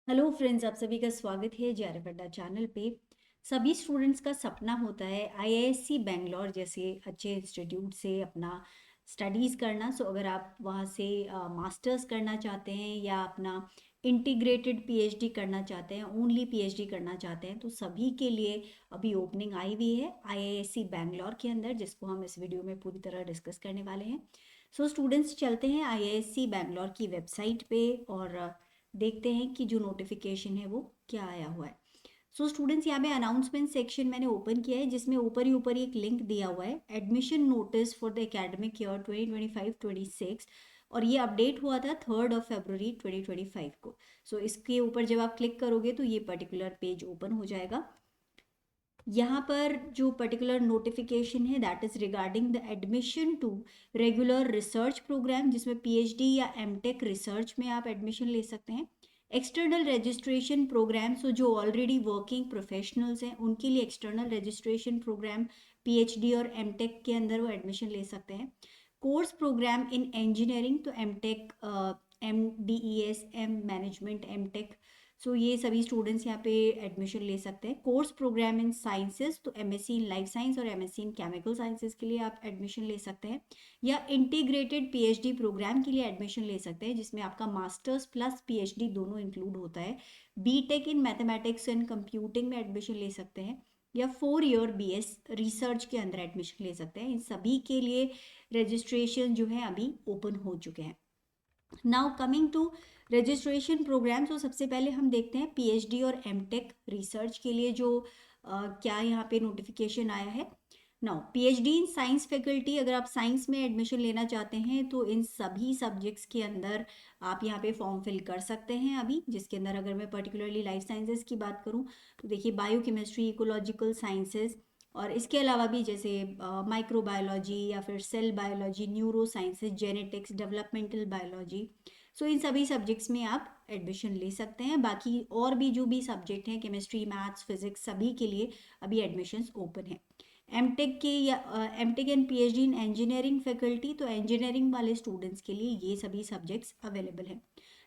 Hello friends, आप सभी का स्वागत है जेआरएफ अड्डा चैनल पे। सभी स्टूडेंट्स का सपना होता है आईआईएससी बैंगलोर जैसे अच्छे इंस्टीट्यूट से अपना स्टडीज़ करना। सो अगर आप वहाँ से मास्टर्स करना चाहते हैं या अपना इंटीग्रेटेड पीएचडी करना चाहते हैं, ओनली पीएचडी करना चाहते हैं, तो सभी के लिए अभी ओपनिंग आई हुई है आईआईएससी बैंगलोर के अंदर, जिसको हम इस वीडियो में पूरी तरह डिस्कस करने वाले हैं। सो स्टूडेंट्स चलते हैं आईआईएससी बैंगलोर की वेबसाइट पे और देखते हैं कि जो नोटिफिकेशन है वो क्या आया हुआ है। सो स्टूडेंट्स, यहाँ पे अनाउंसमेंट सेक्शन मैंने ओपन किया है, जिसमें ऊपर ही ऊपर एक लिंक दिया हुआ है, admission notice for the academic year 2025-26, और ये अपडेट हुआ था 3 फरवरी 2025 को। सो इसके ऊपर जब आप क्लिक करोगे तो ये पर्टिकुलर पेज ओपन हो जाएगा। यहाँ पर जो पर्टिकुलर नोटिफिकेशन है that is regarding the admission to regular research program, जिसमें पीएचडी या एमटेक रिसर्च में आप एडमिशन ले सकते हैं। एक्सटर्नल रजिस्ट्रेशन प्रोग्राम, सो जो ऑलरेडी वर्किंग प्रोफेशनल्स हैं उनके लिए एक्सटर्नल रजिस्ट्रेशन प्रोग्राम पीएचडी और एमटेक के अंदर वो एडमिशन ले सकते हैं। कोर्स प्रोग्राम इन इंजीनियरिंग, तो एमटेक, एमडीईएस, एम मैनेजमेंट, एमटेक, सो ये सभी स्टूडेंट्स यहाँ पे एडमिशन ले सकते हैं। कोर्स प्रोग्राम इन साइंसेस, तो एमएससी इन लाइफ साइंस और एमएससी इन केमिकल साइंसेस के लिए आप एडमिशन ले सकते हैं, या इंटीग्रेटेड पीएचडी प्रोग्राम के लिए एडमिशन ले सकते हैं, जिसमें आपका मास्टर्स प्लस पीएचडी दोनों इंक्लूड होता है। BTech in mathematics and computing में एडमिशन ले सकते हैं, या 4 ईयर बीएस रिसर्च के अंदर एडमिशन ले सकते हैं। इन सभी के लिए रजिस्ट्रेशन जो है अभी ओपन हो चुके हैं। Now coming to registration program, तो सबसे पहले हम देखते हैं पीएचडी और एमटेक रिसर्च के लिए जो क्या यहाँ पे नोटिफिकेशन आया है। Now PhD in science faculty, अगर आप साइंस में एडमिशन लेना चाहते हैं तो इन सभी सब्जेक्ट्स के अंदर आप यहाँ पे फॉर्म फिल कर सकते हैं अभी, जिसके अंदर अगर मैं पर्टिकुलरली लाइफ साइंसेज की बात करूँ तो देखिए बायो केमिस्ट्री, इकोलॉजिकल साइंसेज, और इसके अलावा भी जैसे माइक्रोबायोलॉजी या फिर cell biology, neuro sciences, genetics, developmental biology, so इन सभी सब्जेक्ट्स में आप एडमिशन ले सकते हैं। बाकी और भी जो भी सब्जेक्ट हैं, केमिस्ट्री, मैथ्स, फिजिक्स, सभी के लिए अभी एडमिशन्स ओपन है। एमटेक के या MTech and PhD in engineering faculty, तो इंजीनियरिंग वाले स्टूडेंट्स के लिए ये सभी सब्जेक्ट्स अवेलेबल हैं।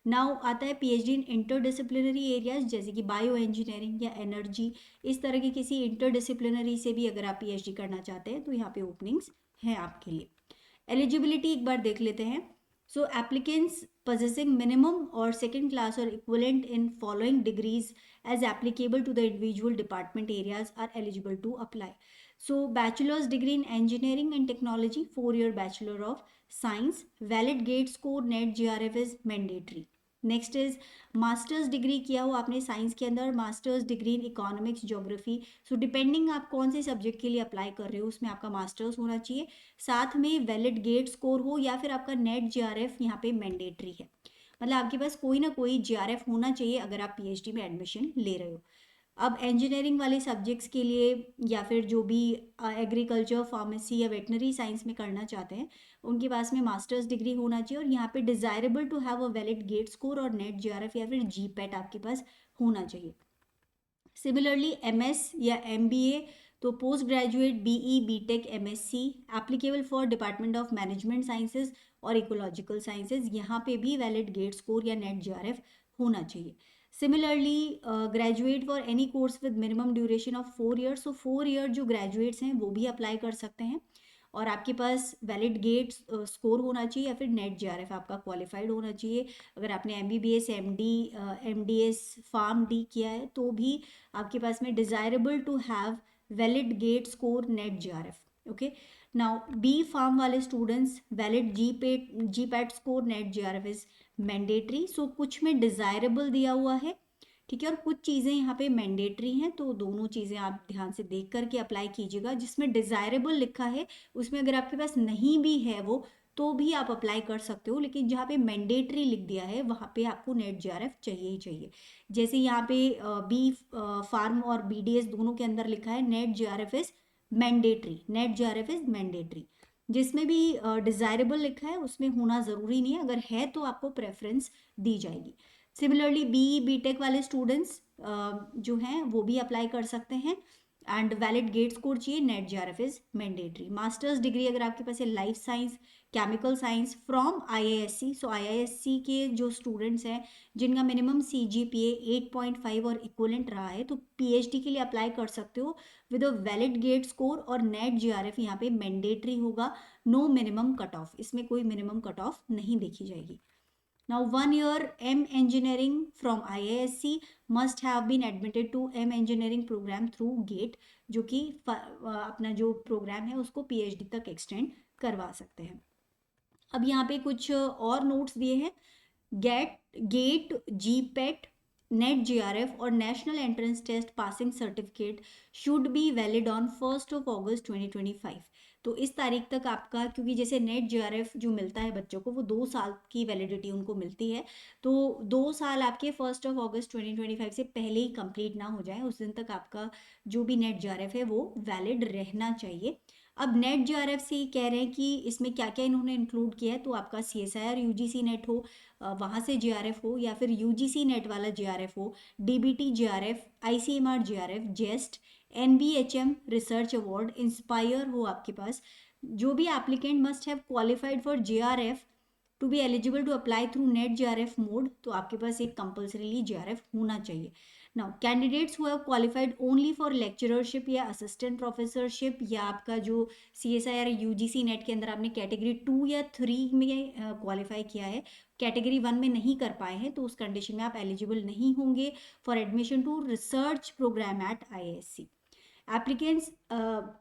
नाउ आता है पीएचडी इन इंटरडिसिप्लिनरी एरियाज, जैसे कि बायो इंजीनियरिंग या एनर्जी, इस तरह की किसी इंटरडिसिप्लिनरी से भी अगर आप पीएचडी करना चाहते हैं तो यहाँ पे ओपनिंग्स हैं आपके लिए। एलिजिबिलिटी एक बार देख लेते हैं। सो applicants possessing minimum or second class or equivalent in following degrees as applicable to the individual department areas are eligible to apply. So bachelor's degree in engineering and technology, 4-year bachelor of science, valid gate score net GRF is mandatory. Next is masters degree किया हो आपने science के अंदर, masters degree in economics, geography, so depending आप कौन से subject के लिए अप्लाई कर रहे हो उसमें आपका मास्टर्स होना चाहिए। साथ में वैलिड गेट स्कोर हो या फिर आपका नेट जीआरएफ यहाँ पे मैंडेटरी है, मतलब आपके पास कोई ना कोई जीआरएफ होना चाहिए अगर आप पीएचडी में एडमिशन ले रहे हो। अब इंजीनियरिंग वाले सब्जेक्ट्स के लिए या फिर जो भी एग्रीकल्चर, फार्मेसी या वेटनरी साइंस में करना चाहते हैं उनके पास में मास्टर्स डिग्री होना चाहिए, और यहाँ पे desirable to have a valid GATE score और नेट जीआरएफ या फिर जीपैट आपके पास होना चाहिए। सिमिलरली एमएस या एमबीए, तो post graduate BE, BTech, MSc applicable for department of management sciences और इकोलॉजिकल साइंसेज, यहाँ पे भी वैलिड गेट स्कोर या नेट जीआरएफ होना चाहिए। Similarly graduate for any course with minimum duration of 4 year, so 4 year जो graduates हैं वो भी अप्लाई कर सकते हैं, और आपके पास वैलिड गेट स्कोर होना चाहिए या फिर नेट जीआरएफ आपका क्वालिफाइड होना चाहिए। अगर आपने MBBS, MD, MDS, pharm D किया है तो भी आपके पास में desirable to have valid GATE score NET JRF. Okay, now B pharm वाले students, valid GPAT score NET JRF is mandatory. So कुछ में डिजायरेबल दिया हुआ है, ठीक है, और कुछ चीज़ें यहाँ पे मैंडेटरी हैं, तो दोनों चीज़ें आप ध्यान से देख करके अप्लाई कीजिएगा। जिसमें डिजायरेबल लिखा है उसमें अगर आपके पास नहीं भी है वो तो भी आप अप्लाई कर सकते हो, लेकिन जहाँ पे मैंडेटरी लिख दिया है वहाँ पे आपको नेट जीआरएफ चाहिए ही चाहिए। जैसे यहाँ पे बी फार्म और बीडीएस दोनों के अंदर लिखा है net JRF is mandatory, net JRF is mandatory. जिसमें भी डिजायरेबल लिखा है उसमें होना ज़रूरी नहीं है, अगर है तो आपको प्रेफरेंस दी जाएगी। सिमिलरली बीई, बीटेक वाले स्टूडेंट्स जो हैं वो भी अप्लाई कर सकते हैं, एंड वैलिड गेट स्कोर चाहिए, net JRF is mandatory. Masters degree अगर आपके पास है life science, chemical science from IISc। So IISc के जो स्टूडेंट्स हैं जिनका मिनिमम CGPA 8.5 और इक्वलेंट रहा है, तो PhD के लिए अप्लाई कर सकते हो with a valid GATE score, और नेट GRF यहाँ पे मैंडेटरी होगा, नो मिनिमम कट ऑफ, इसमें कोई मिनिमम कट ऑफ नहीं देखी जाएगी। Now 1 year M engineering from IISc must have been admitted to M engineering program through GATE, जो कि अपना जो प्रोग्राम है उसको PhD तक एक्सटेंड करवा सकते हैं। अब यहाँ पे कुछ और नोट्स दिए हैं। गेट GPET नेट GRF और national entrance test passing certificate should be valid on 1 August 2025। तो इस तारीख तक आपका, क्योंकि जैसे नेट GRF जो मिलता है बच्चों को वो 2 साल की वैलिडिटी उनको मिलती है, तो 2 साल आपके 1 अगस्त 2025 से पहले ही कंप्लीट ना हो जाए, उस दिन तक आपका जो भी नेट GRF है वो वैलिड रहना चाहिए। अब नेट GRF से कह रहे हैं कि इसमें क्या क्या इन्होंने इंक्लूड किया है, तो आपका CSIR UGC नेट हो, वहाँ से GRF हो, या फिर UGC नेट वाला GRF हो, DBT GRF, ICMR GRF, JEST, NBHM research award, inspire हो आपके पास। जो भी applicant must have qualified for GRF to be eligible to apply through NET GRF mode, तो आपके पास एक कंपल्सरीली GRF होना चाहिए। Now candidates who have qualified only for lectureship या असिस्टेंट प्रोफेसरशिप, या आपका जो CSIR UGC नेट के अंदर आपने कैटेगरी 2 या 3 में क्वालिफाई किया है, कैटेगरी 1 में नहीं कर पाए हैं, तो उस कंडीशन में आप एलिजिबल नहीं होंगे for admission to research program at IISc। Applicants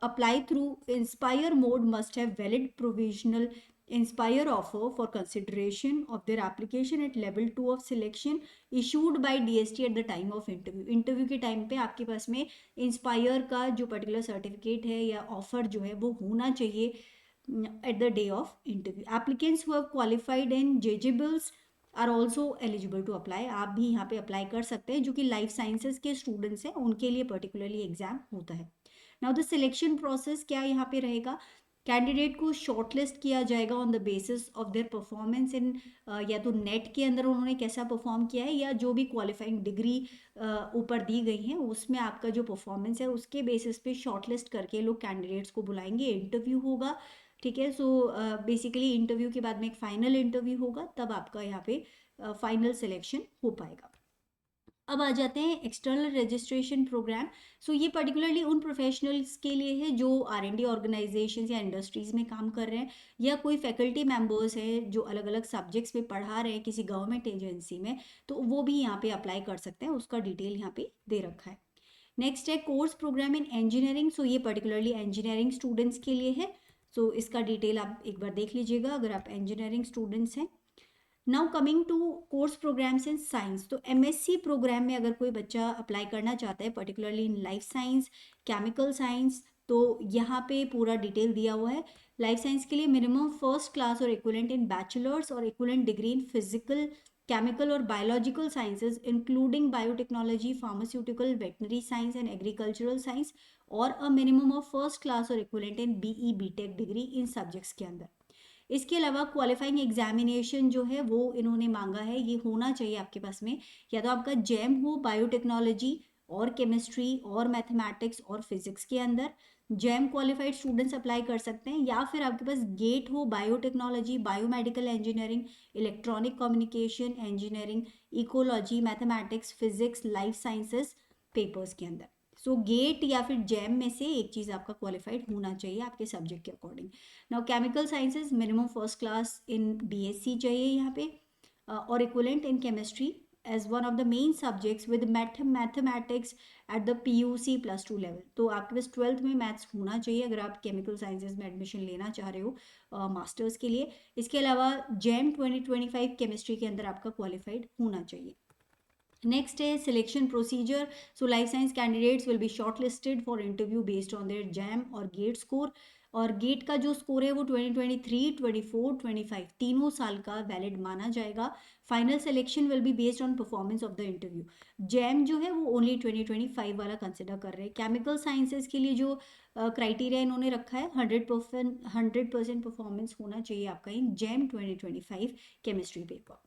apply through Inspire mode must have valid provisional Inspire offer for consideration of their application at level 2 of selection issued by DST at the time of interview। Interview के time पे आपके पास में Inspire का जो particular certificate है या offer जो है वो होना चाहिए at the day of interview। Applicants who have qualified in JJBils are also eligible to apply, आप भी यहाँ पे अप्लाई कर सकते हैं, जो कि लाइफ साइंसेज के स्टूडेंट्स हैं उनके लिए पर्टिकुलरली एग्जाम होता है। नाउ द सिलेक्शन प्रोसेस क्या यहाँ पे रहेगा, कैंडिडेट को शॉर्टलिस्ट किया जाएगा on the basis of their performance in, या तो नेट के अंदर उन्होंने कैसा परफॉर्म किया है, या जो भी क्वालिफाइंग डिग्री ऊपर दी गई है उसमें आपका जो परफॉर्मेंस है उसके बेसिस पे शॉर्टलिस्ट करके लोग कैंडिडेट्स को बुलाएंगे, इंटरव्यू होगा। ठीक है, सो बेसिकली इंटरव्यू के बाद में एक फाइनल इंटरव्यू होगा, तब आपका यहाँ पे फाइनल सिलेक्शन हो पाएगा। अब आ जाते हैं एक्सटर्नल रजिस्ट्रेशन प्रोग्राम। सो ये पर्टिकुलरली उन प्रोफेशनल्स के लिए है जो R&D ऑर्गेनाइजेशन या इंडस्ट्रीज में काम कर रहे हैं, या कोई फैकल्टी मेंबर्स हैं जो अलग अलग सब्जेक्ट्स में पढ़ा रहे हैं किसी गवर्नमेंट एजेंसी में, तो वो भी यहाँ पे अप्लाई कर सकते हैं, उसका डिटेल यहाँ पे दे रखा है। नेक्स्ट है कोर्स प्रोग्राम इन इंजीनियरिंग। सो ये पर्टिकुलरली इंजीनियरिंग स्टूडेंट्स के लिए है, सो इसका डिटेल आप एक बार देख लीजिएगा अगर आप इंजीनियरिंग स्टूडेंट्स हैं। Now coming to course programs in science, तो MSc प्रोग्राम में अगर कोई बच्चा अप्लाई करना चाहता है particularly in life science, chemical science, तो यहाँ पे पूरा डिटेल दिया हुआ है। लाइफ साइंस के लिए मिनिमम फर्स्ट क्लास और इक्विवेलेंट इन बैचलर्स और equivalent degree in physical, chemical और biological sciences including biotechnology, pharmaceutical, veterinary science and agricultural science, और a minimum of first class और equivalent in BE BTech degree in subjects के अंदर। इसके अलावा qualifying examination जो है वो इन्होंने मांगा है, ये होना चाहिए आपके पास में, या तो आपका जैम हो बायोटेक्नोलॉजी और केमिस्ट्री और मैथमेटिक्स और फिजिक्स के अंदर, जैम क्वालिफाइड स्टूडेंट्स अप्लाई कर सकते हैं, या फिर आपके पास गेट हो biotechnology, biomedical engineering, electronic communication engineering, ecology, mathematics, physics, life sciences papers के अंदर। सो गेट या फिर जैम में से एक चीज़ आपका क्वालिफाइड होना चाहिए आपके सब्जेक्ट के according. Now chemical sciences minimum first class in BSc चाहिए यहाँ पे, और equivalent in chemistry as one of the main subjects with mathematics at the PUC +2 level. तो आपके पास 12th में मैथ्स होना चाहिए अगर आप केमिकल साइंसेज में एडमिशन लेना चाह रहे हो मास्टर्स के लिए। इसके अलावा जैम 2025 केमिस्ट्री के अंदर आपका क्वालिफाइड होना चाहिए। नेक्स्ट है selection procedure. So life science candidates will be short listed for interview based on their jam और गेट स्कोर, और गेट का जो स्कोर है वो 2023, 24, 25 तीनों साल का वैलिड माना जाएगा। Final selection will be based on performance of the interview. Jam जो है वो ओनली 2025 वाला कंसिडर कर रहे हैं। केमिकल साइंसेज के लिए जो क्राइटेरिया इन्होंने रखा है 100% परफॉर्मेंस होना चाहिए आपका इन जैम 2025 केमिस्ट्री पेपर।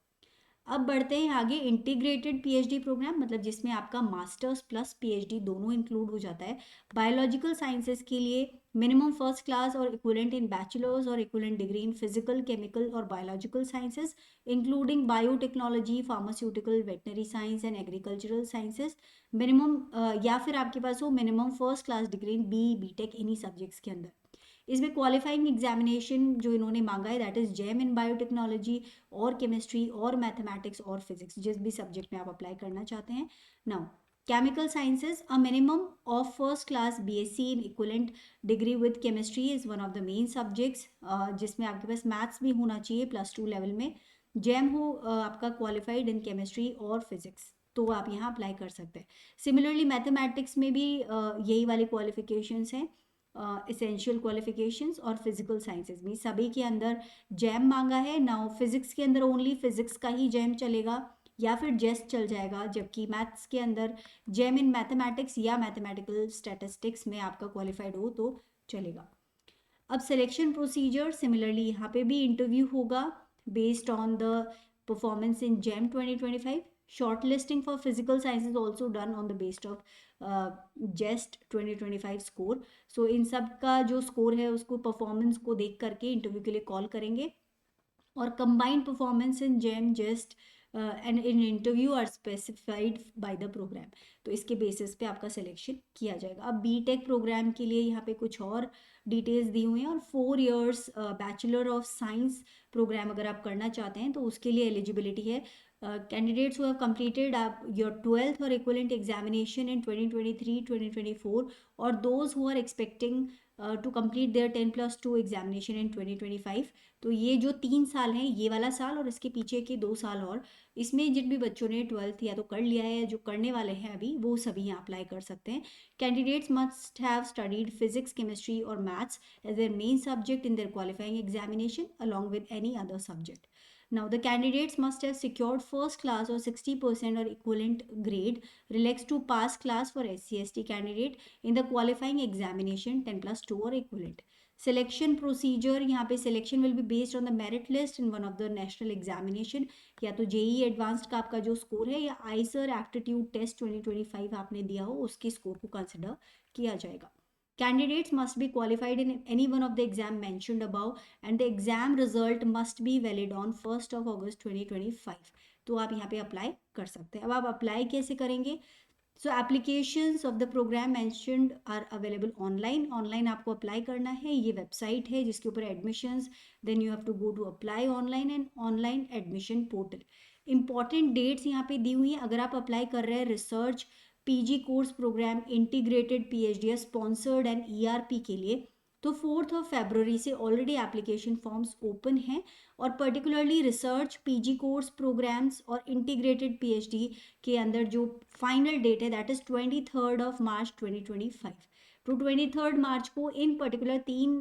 अब बढ़ते हैं आगे, इंटीग्रेटेड पीएचडी प्रोग्राम, मतलब जिसमें आपका मास्टर्स प्लस पीएचडी दोनों इंक्लूड हो जाता है। बायोलॉजिकल साइंसेज के लिए मिनिमम फर्स्ट क्लास और इक्विवेलेंट इन बैचलर्स और equivalent degree in physical, chemical और biological sciences including biotechnology, pharmaceutical, veterinary science and agricultural sciences. Minimum या फिर आपके पास हो minimum first class degree in BTech इन्हीं सब्जेक्ट्स के अंदर। इसमें क्वालिफाइंग एग्जामिनेशन जो इन्होंने मांगा है that is JAM in biotechnology और केमिस्ट्री और मैथमेटिक्स और फिजिक्स, जिस भी सब्जेक्ट में आप अप्लाई करना चाहते हैं। Now chemical sciences, a minimum of first class BSc in equivalent degree with chemistry is one of the main subjects, जिसमें आपके पास मैथ्स भी होना चाहिए +2 लेवल में। जेम हो आपका क्वालिफाइड इन केमिस्ट्री और फिजिक्स, तो आप यहाँ अप्लाई कर सकते हैं। सिमिलरली मैथमेटिक्स में भी यही वाली क्वालिफिकेशंस हैं, इसेंशियल क्वालिफिकेशंस, और फिजिकल साइंसेज में सभी के अंदर जैम मांगा है। नाउ फिजिक्स के अंदर ओनली फिजिक्स का ही जैम चलेगा या फिर जेस्ट चल जाएगा, जबकि मैथ्स के अंदर जैम इन मैथमेटिक्स या मैथमेटिकल स्टैटिस्टिक्स में आपका क्वालिफाइड हो तो चलेगा। अब सिलेक्शन प्रोसीजर, सिमिलरली यहाँ पे भी इंटरव्यू होगा based on the performance in JAM 2025। Short listing for physical science is also done on the based of JEST 2025 score. So इन सब का जो स्कोर है उसको परफॉर्मेंस को देख करके इंटरव्यू के लिए कॉल करेंगे, और combined performance in JAM JEST and in interview are specified by the programme. तो इसके बेसिस पे आपका सिलेक्शन किया जाएगा। अब बीटेक प्रोग्राम के लिए यहाँ पे कुछ और डिटेल्स दी हुई हैं, और 4 years bachelor of science program अगर आप करना चाहते हैं तो उसके लिए एलिजिबिलिटी है। Candidates who have completed your 12th or equivalent examination in 2023-2024, or those who are expecting to complete their 10+2 examination in 2025। तो ये जो 3 साल हैं, ये वाला साल और इसके पीछे के 2 साल, और इसमें जिन भी बच्चों ने 12th या तो कर लिया है, जो करने वाले हैं अभी, वो सभी यहाँ अप्लाई कर सकते हैं। Candidates must have studied physics, chemistry और maths as their main subject in their qualifying examination along with any other subject. Now, the candidates must have secured first class or 60% or equivalent grade relax to pass class for SC/ST candidate in the qualifying examination 10+2 or equivalent. Selection procedure, यहाँ पे selection will be based on the merit list in one of the national examination, या तो JEE advanced का आपका जो score है, या ICER aptitude test 2025 आपने दिया हो उसके स्कोर को कंसिडर किया जाएगा। Candidates must be qualified in any one of the exam mentioned above and the exam result must be valid on 1st of August 2025। तो आप यहाँ पे अप्लाई कर सकते हैं। अब आप अप्लाई कैसे करेंगे? So applications of the programme mentioned are available online आपको अप्लाई करना है। ये वेबसाइट है जिसके ऊपर admissions, then you have to go to apply online and online admission portal. Important dates यहाँ पे दी हुई हैं। अगर आप अप्लाई कर रहे हैं research PG course program integrated PhD sponsored and ERP के लिए, तो 4 फरवरी से ऑलरेडी एप्लीकेशन फॉर्म्स ओपन हैं, और particularly research PG course programs और इंटीग्रेटेड पीएचडी के अंदर जो फाइनल डेट है दैट इज 23 मार्च 2025। तो 23 मार्च को इन पर्टिकुलर 3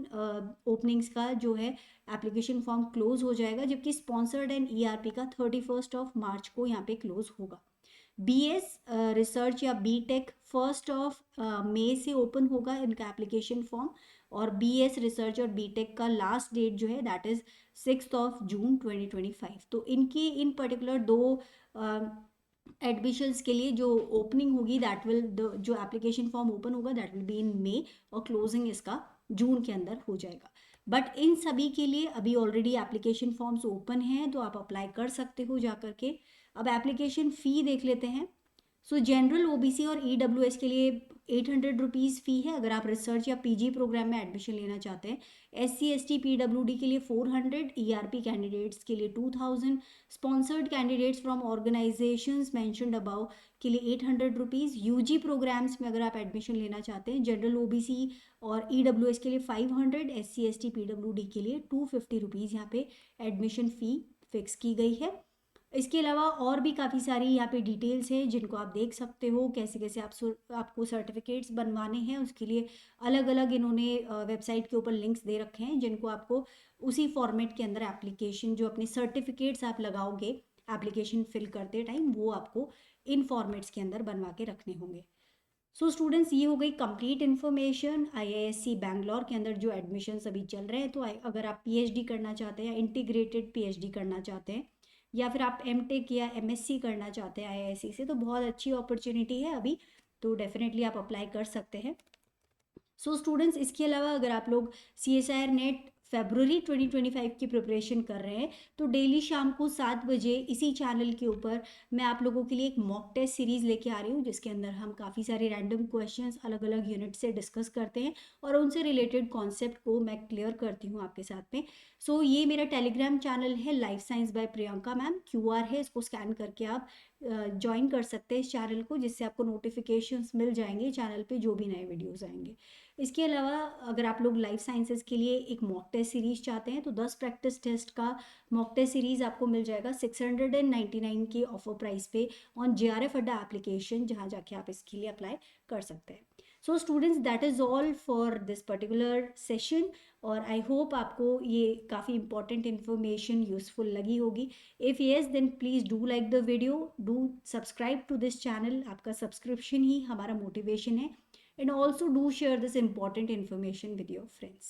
ओपनिंग्स का जो है एप्लीकेशन फॉर्म क्लोज हो जाएगा, जबकि स्पॉन्सर्ड एंड ईआरपी का 31 मार्च को यहाँ पे क्लोज होगा। BS रिसर्च या बीटेक 1 मई से ओपन होगा इनका एप्लीकेशन फॉर्म, और BS रिसर्च और बीटेक का लास्ट डेट जो है दैट इज 6 जून 2025। तो इनकी इन पर्टिकुलर 2 एडमिशन्स के लिए जो ओपनिंग होगी दैट विल जो एप्लीकेशन फॉर्म ओपन होगा दैट विल बी इन मई, और क्लोजिंग इसका जून के अंदर हो जाएगा। बट इन सभी के लिए अभी ऑलरेडी एप्लीकेशन फॉर्म्स ओपन हैं, तो आप अप्लाई कर सकते हो जा करके। अब एप्लीकेशन फ़ी देख लेते हैं। सो जनरल ओबीसी और ईडब्ल्यूएस के लिए 800 रुपीज़ फ़ी है अगर आप रिसर्च या पीजी प्रोग्राम में एडमिशन लेना चाहते हैं। SC ST PWD के लिए 400, ERP कैंडिडेट्स के लिए 2000, sponsored candidates from organisations mentioned above के लिए 800 रुपीज़। यूजी प्रोग्राम्स में अगर आप एडमिशन लेना चाहते हैं जनरल ओबीसी और ईडब्ल्यूएस के लिए 500, SC ST PWD के लिए 250 रुपीज़ यहाँ पे एडमिशन फ़ी फिक्स की गई है। इसके अलावा और भी काफ़ी सारी यहाँ पे डिटेल्स हैं जिनको आप देख सकते हो, कैसे कैसे आपको सर्टिफिकेट्स बनवाने हैं उसके लिए अलग अलग इन्होंने वेबसाइट के ऊपर लिंक्स दे रखे हैं, जिनको आपको उसी फॉर्मेट के अंदर एप्लीकेशन जो अपने सर्टिफिकेट्स आप लगाओगे एप्लीकेशन फिल करते टाइम, वो आपको इन फॉर्मेट्स के अंदर बनवा के रखने होंगे। सो स्टूडेंट्स, ये हो गई कंप्लीट इन्फॉर्मेशन IISc बैंगलोर के अंदर जो एडमिशन्स अभी चल रहे हैं। तो अगर आप PhD करना चाहते हैं या इंटीग्रेटेड PhD करना चाहते हैं या फिर आप एमटेक या एमएससी करना चाहते हैं आईआईएससी से, तो बहुत अच्छी अपॉर्चुनिटी है अभी, तो डेफिनेटली आप अप्लाई कर सकते हैं। सो स्टूडेंट्स, इसके अलावा अगर आप लोग CSIR नेट फरवरी 2025 की प्रिपरेशन कर रहे हैं, तो डेली शाम को 7 बजे इसी चैनल के ऊपर मैं आप लोगों के लिए एक मॉक टेस्ट सीरीज़ लेके आ रही हूँ, जिसके अंदर हम काफ़ी सारे रैंडम क्वेश्चंस अलग अलग यूनिट से डिस्कस करते हैं और उनसे रिलेटेड कॉन्सेप्ट को मैं क्लियर करती हूँ आपके साथ में। सो ये मेरा टेलीग्राम चैनल है, life science by Priyanka ma'am, QR है, इसको स्कैन करके आप ज्वाइन कर सकते हैं इस चैनल को, जिससे आपको नोटिफिकेशंस मिल जाएंगे चैनल पे जो भी नए वीडियोस आएंगे। इसके अलावा अगर आप लोग लाइफ साइंसेज के लिए एक मॉक टेस्ट सीरीज चाहते हैं, तो 10 प्रैक्टिस टेस्ट का मॉक टेस्ट सीरीज आपको मिल जाएगा 699 के ऑफर प्राइस पे ऑन JRF अड्डा एप्लीकेशन, जहाँ जाके आप इसके लिए अप्लाई कर सकते हैं। So students, that is all for this particular session, और आई होप आपको ये काफ़ी इंपॉर्टेंट इन्फॉर्मेशन यूजफुल लगी होगी। If yes, then please do like the video, do subscribe to this channel, आपका सब्सक्रिप्शन ही हमारा मोटिवेशन है, and also do share this important information with your friends.